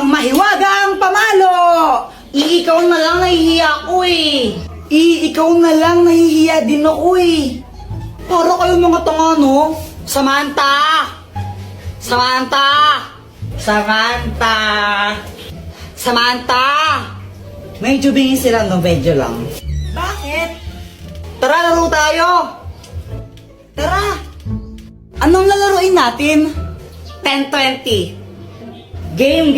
Ang mahiwagang pamalo! Ikaw na lang nahihiya ko eh. Ikaw na lang nahihiya din ako eh. Para kayo mga tanga, no? Samantha! Samantha! Samantha! Samantha! Medyo bingin sila, no? Medyo lang. Bakit? Tara, laro tayo! Tara! Anong lalaroin natin? 10-20. Game!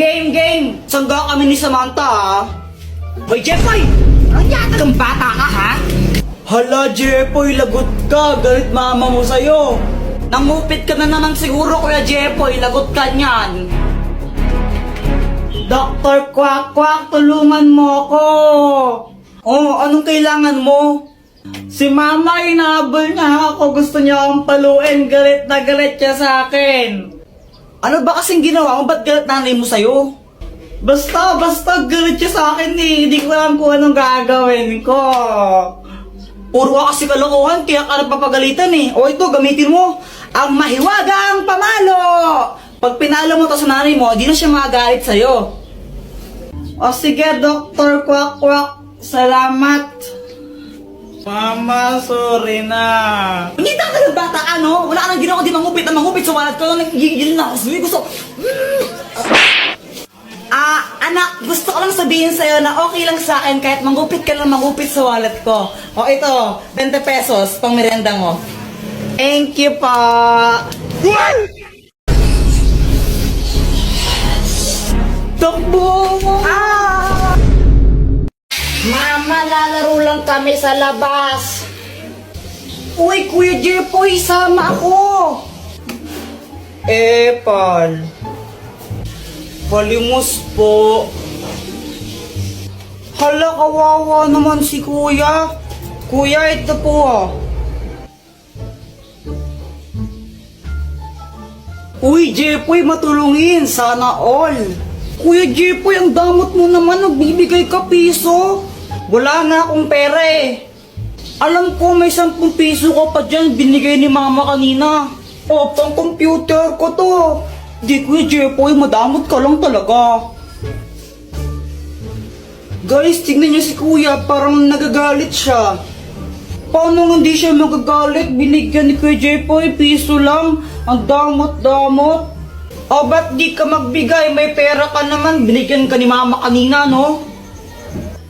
Sangga kami ni Samantha, ha? Hoy, Jeffoy! Ano yata kang bata ka, ha? Hala, Jeffoy, lagot ka. Galit mama mo sa'yo. Nangupit ka na naman siguro, Kuya Jeffoy. Lagot ka niyan. Dr. Quack, tulungan mo ako. Oh, anong kailangan mo? Si Mama, inahabol niya ako. Gusto niya akong paluin. Galit na galit siya sa akin. Ano ba kasing ginawa mo? Ba't galit nanay mo sa'yo? Basta galit siya sa akin eh. Hindi ko alam kung anong gagawin ko. Puro ka kasi kalokohan, kaya ka napapagalitan eh. O ito, gamitin mo. Ang mahiwagang pamalo! Pag pinalo mo to sa nanay mo, di na siya magagalit sa'yo. O sige, Dr. Quack. Salamat. Mama, sorry na. Hindi ka ng bata ka, no? Wala ka nang ginawa, di mangupit sa wallet ko. Nagigil na ako. Gusto... anak, gusto ko lang sabihin sa'yo na okay lang sa akin kahit mangupit ka lang mangupit sa wallet ko. O ito, 20 pesos, pang merenda mo. Thank you pa. Takbo! Mama, lalaro lang kami sa labas. Uy, Kuya Jeffoy, sama ako. Paul. Palimos po. Hala, kawawa naman si Kuya. Kuya, ito po ah. Uy, Jeffoy, matulungin. Sana all. Kuya Jeffoy, ang damot mo naman. Nagbibigay ka piso. Wala nga akong pera eh. Alam ko may 10 piso ko pa dyan. Binigay ni Mama kanina. O, pang computer ko to. Di, Kuya Jeffoy, madamot ka lang talaga. Guys, tignan niyo si Kuya, parang nagagalit siya. Paano hindi siya magagalit? Binigyan ni Kuya Jeffoy, piso lang. Ang damot-damot. O, ba't di ka magbigay? May pera ka naman. Binigyan ka ni Mama kanina, no?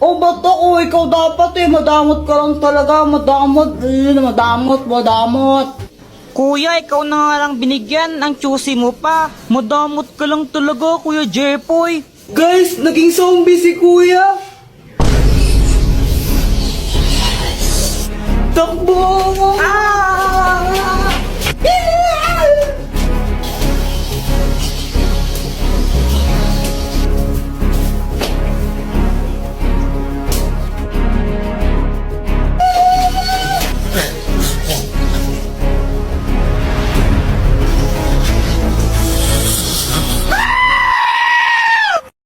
O, ba't ako? Ikaw dapat eh. Madamot ka lang talaga. Madamot. Kuya, ikaw na nga lang binigyan. Ang choosy mo pa. Madamot ka lang talaga, Kuya Jeffoy. Guys, naging zombie si Kuya. Takbo!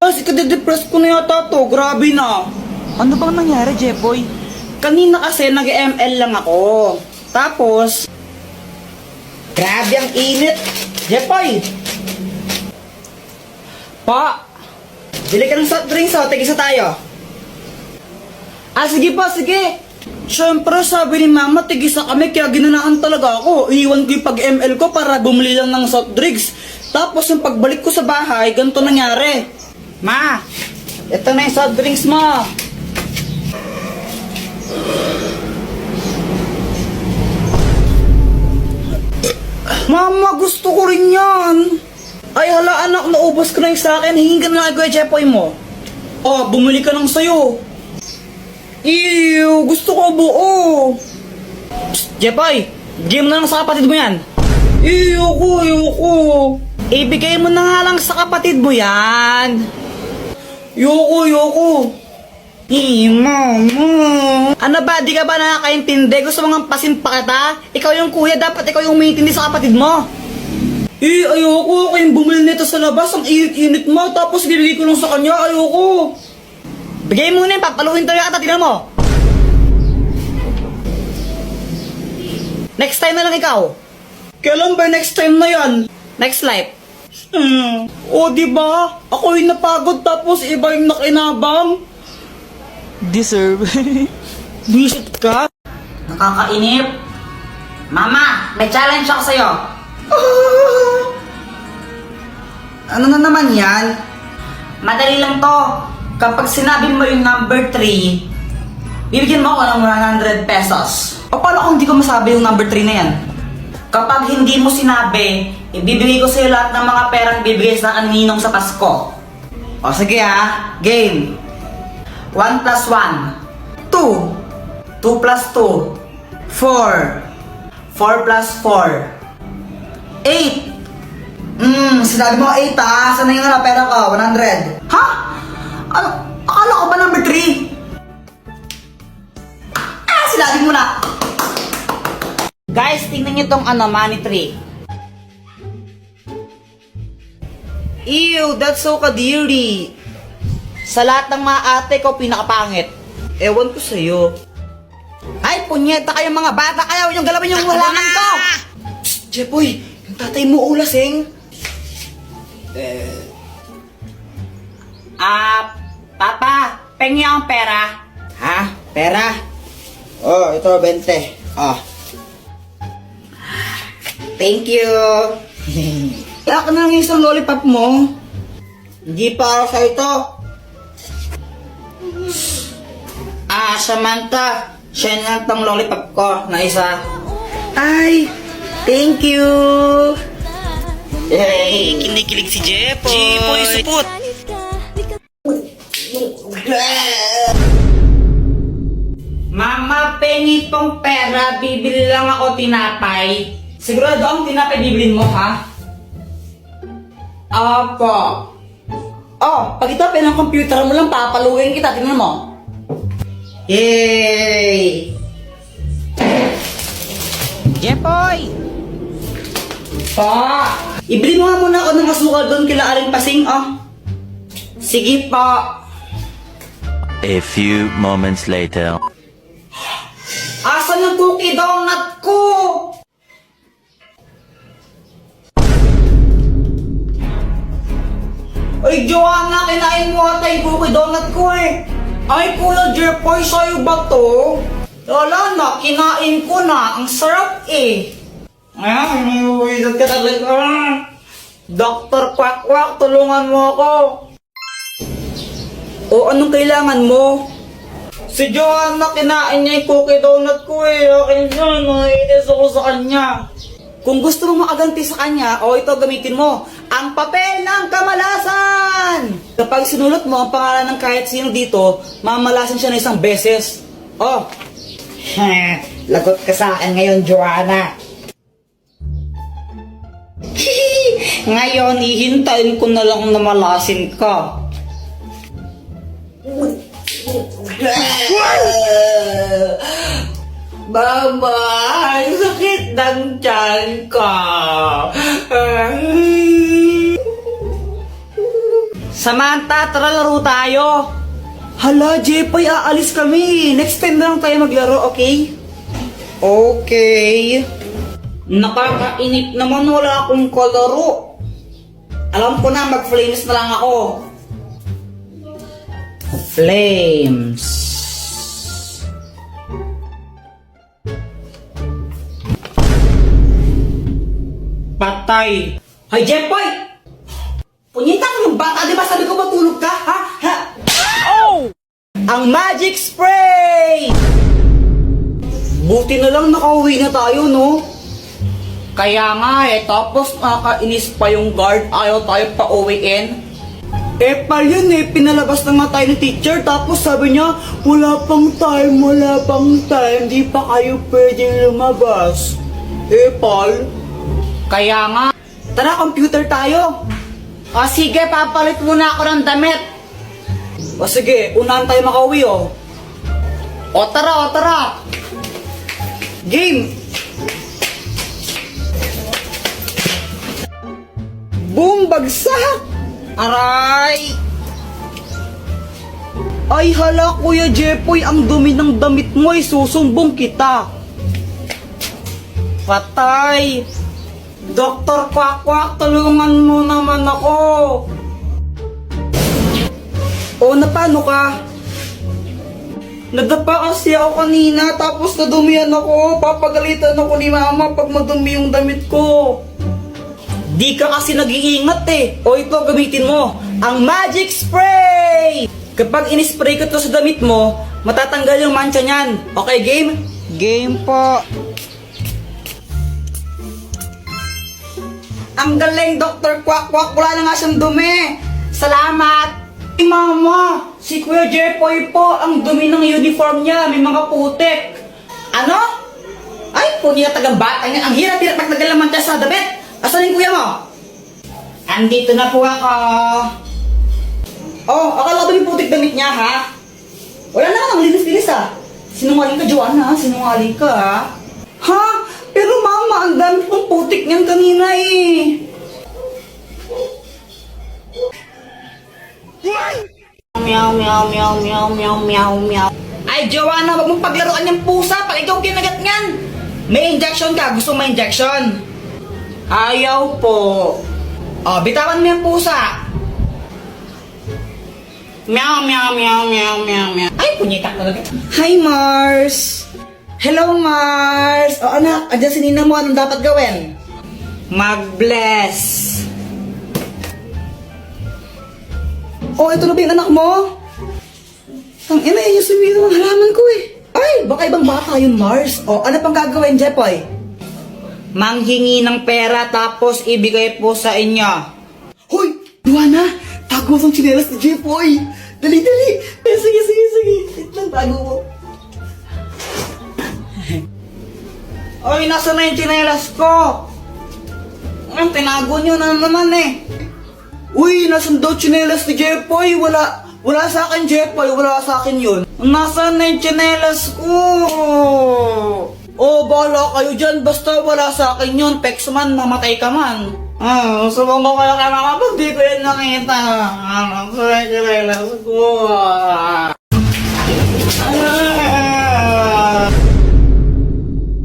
Kasi kade-depress ko na yata to. Grabe na. Ano bang nangyari, Jeffoy? Kanina kasi nag-ML lang ako. Tapos, grabe ang init. Jeffoy! Pa! Bili ka ng soft drinks o, tigisa tayo. Sige pa, sige. Siyempre, sabi ni Mama, tigisa kami, kaya ginanahan talaga ako. Iiwan ko yung pag-ML ko para bumili lang ng soft drinks. Tapos, yung pagbalik ko sa bahay, ganito nangyari. Ma, ito na yung soft drinks mo. Mama, gusto ko rin yan. Ay hala anak, naubos ko na yung sa akin. Hingin ka na lang Kuya Jeffoy mo. Bumili ka ng sayo. Ew, gusto ko buo. Psst, Jeffoy, game na lang sa kapatid mo yan. Ayoko. Ibigay mo na nga lang sa kapatid mo yan. Yoko. Mama. Ano ba, di ka ba nakakaintindi? Gusto mo nga pasimpa kita? Ikaw yung kuya, dapat ikaw yung umiintindi sa kapatid mo. Ayoko. Kayong bumili nito sa labas, ang init-init mo, tapos bibigay ko lang sa kanya, ayoko. Bigay mo na yun, papaluin tayo kita, tignan mo. Next time na lang ikaw. Kailan ba next time na yan? Next life. O, diba? Ako yung napagod tapos iba yung nakinabang. Deserve. Visit ka? Nakakainip. Mama, may challenge ako sa'yo. Ano na naman yan? Madali lang to. Kapag sinabi mo yung number 3, bibigyan mo ako ng 100 pesos. O, paano kung hindi ko masabi yung number 3 na yan? Kapag hindi mo sinabi, ibibigay ko sa'yo lahat ng mga perang bibigay sa kaninong sa Pasko. O, sige ha. Game. 1 plus 1. 2, 2 plus 2. 4, 4 plus 4. 8. Sinabi mo 8 ha. Saan na yun na pera ko? 100. Ha? Ano? Akala ko ba number 3? Sinabi mo na. Guys, tingnan niyo tong money tree. Ew, that's so kadiri. Sa lahat ng mga ate ko, pinakapangit. Ewan ko sa'yo. Ay, punyeta kayong mga bata. Ayaw yung galawin yung halaman ko. Jepoy, yung tatay mo ulasing. Papa, pengi ang pera. Ha? Pera? Oh, ito 20. Oh. Thank you. Ako na ng isang lollipop mo. Hindi para sa ito. Samantha, siya na tong lollipop ko na isa. Ay, thank you. Hey, kinikilig si Jepoy. Jepoy, supot. Mama, pengi tong pera, bibili lang ako tinapay. Sigurado ang tinapay bibilin mo, ha? Apo. Oh, pag ito ng computer mo lang, papaluin kita. Tingnan mo. Yay! Jepoy! Pa! Ibili mo nga muna ako ng asukal doon kila Aling Pasing, oh. Sige pa. A few moments later. Asan yung cookie donut ko? Ay, Joanna, kinain mo ata yung cookie donut ko eh. Ay, Kuya Jepoy, sa'yo ba to? Wala na, kinain ko na. Ang sarap eh. Ay, mawiwizard ka talaga. Dr. Quack-Quack, tulungan mo ako. O, anong kailangan mo? Si Joanna, kinain niya yung cookie donut ko eh. Akin yun, naiinis ako sa kanya. Kung gusto mo makaganti sa kanya, o ito gamitin mo, ang papel ng kamalasan! Kapag sinulot mo ang pangalan ng kahit sino dito, mamalasan siya na isang beses. Oh! Lagot ka sa akin ngayon, Joanna. Ngayon, ihintayin ko na lang na malasin ka. Mama, ang sakit ng tiyan ko. Samantha, tara laro tayo. Hala, Jepoy, aalis kami. Next time na lang tayo maglaro, okay? Okay. Nakakainip naman, wala akong kalaro. Alam ko na, mag-flames na lang ako. Flames. Patay. Hay, Jepoy! Punyita ka ng bata, di ba? Sabi ko matulog ka, ha? Ha? Oh! Ang magic spray! Buti na lang nakauwi na tayo, no? Kaya nga eh, tapos nakakainis pa yung guard, ayaw tayo pa uwiin. Eh pa yun eh, pinalabas na nga tayo ni teacher, tapos sabi niya, wala pang time, di pa kayo pwedeng lumabas. Eh, Paul? Kaya nga. Tara, computer tayo. O sige, papalit muna ako ng damit. O sige, unahan tayo makauwi oh. O tara. Game! Boom! Bagsak! Aray! Ay hala, Kuya Jepoy, ang dumi ng damit mo ay susumbong kita. Patay! Dr. Quack, tulungan mo naman ako. O, paano ka? Nadapa kasi ako kanina, tapos nadumihan ako. Papagalitan ako ni mama pag madumi yung damit ko. Di ka kasi nag-iingat eh. O ito, gamitin mo. Ang Magic Spray! Kapag in-spray ko to sa damit mo, matatanggal yung mancha niyan. Okay, game? Game po. Ang galing, Dr. Quack. Wala na nga siyang dumi. Salamat. Hey, mama, si Kuya Jepoy po, ang dumi ng uniform niya, may mga putik. Ano? Ay, punya taga-bata niya. Ang hirap-hirap magtagalaman siya sa damit. Asan yung kuya mo? Andito na po ako. Oh, akala ko yung putik damit niya, ha? Wala na, ang linis-linis, ha? Sinungaling ka, Joanna, sinungaling ka, ha? Ha? Pero mama, ang dami pong putik niyan kanina, eh. Meow, meow, meow, meow, meow, meow, meow. Ay, Joanna, wag mong paglaruan yung pusa pag ikaw kinagat niyan. May injection ka, gusto mo may injection? Ayaw po. Oh, bitawan mo yung pusa. Meow, meow, meow, meow, meow, meow. Ay, punyitak talaga. Hi, Mars. Hello, Mars. O anak, andyan si Nina mo, anong dapat gawin? Mag-bless. Oh, ito na ba yung anak mo? Ang ina, yun yung sabihin ng halaman ko eh. Ay, baka ibang bata yun, Mars. O, ano pang gagawin, Jepoy? Manghingi ng pera tapos ibigay po sa inyo. Hoy, Luana, tago mo ang tsinelas ni Jepoy. Dali, dali. Eh, sige. Wait lang, tago mo. Oy, nasa na yung tsinelas ko? Ang tinago nyo na naman eh. Uy, nasan daw tsinelas ni Jepoy? Wala sa akin, Jepoy. Wala sa akin yun. Nasaan na yung tsinelas ko? Oh, bahala kayo dyan. Basta wala sa akin yun. Pex man, mamatay ka man. Subong ko kayo kay mama pag di ko yun nakita. Nasaan yung tsinelas ko?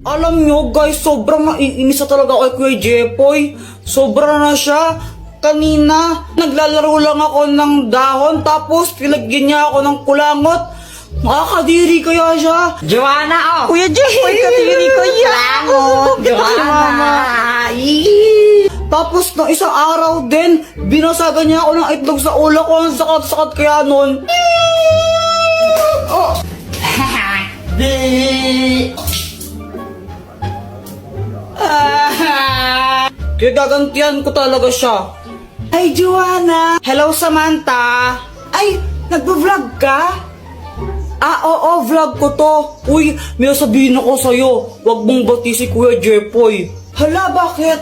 Alam nyo guys, sobrang naiinis na talaga kay Kuya Jepoy. Sobra na siya. Kanina, naglalaro lang ako ng dahon tapos pilagyan niya ako ng kulangot. Makakadiri kaya siya. Joanna, oh! Kuya Jepoy, kadiri ko yan! Joanna! Tapos, nung isang araw din, binasagan niya ako ng itlog sa ulo ko. Ang sakat-sakat kaya nun. Oh! Kaya gagantihan ko talaga siya. Ay, Joanna! Hello, Samantha! Ay, nagbo-vlog ka? Oo, vlog ko to. Uy, may sabihin ako sa'yo. Huwag mong bati si Kuya Jepoy. Hala, bakit?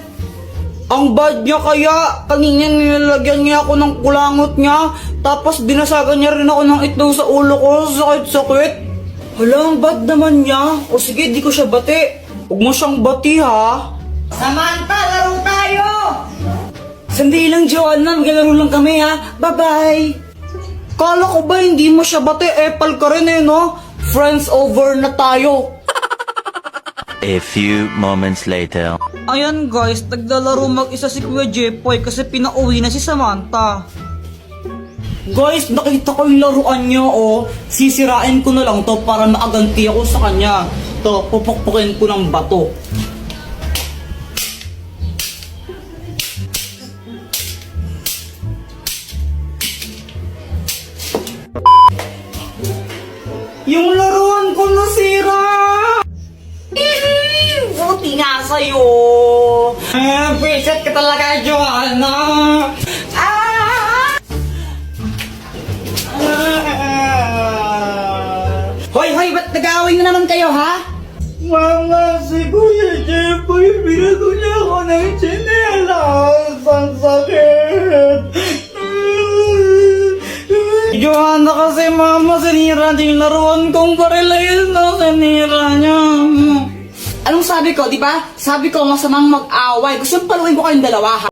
Ang bad niya kaya. Kanina nilalagyan niya ako ng kulangot niya. Tapos binasagan niya rin ako ng itlog sa ulo ko. Sakit-sakit. Hala, ang bad naman niya. O sige, di ko siya bati. Huwag mo siyang bati, ha? Samantha, laro tayo! Sandali lang, Joanna. Maglalaro lang kami, ha? Bye-bye! Kala ko ba hindi mo siya bate? Epal ka rin eh, no? Friends over na tayo. A few moments later. Ayan guys, naglalaro mag-isa si Kuya Jepoy kasi pinauwi na si Samantha. Guys, nakita ko yung laruan niya, oh. Sisirain ko na lang to para maaganti ako sa kanya. To, pupukpukin ko ng bato. Yung laruan ko nasira! Buti nga sa'yo! Preset ka talaga, Joanna! Hoy, ba't nag-aaway na naman kayo, ha? Mama, si Kuya Jepoy, binago niya ako ng tsinelas! Ang sakit! Joanna kasi mama, sinira niya yung laruan kong parilayas na sinira niya. Anong sabi ko, di ba? Sabi ko masamang mag-away. Gusto paluin ko kayong dalawa, ha?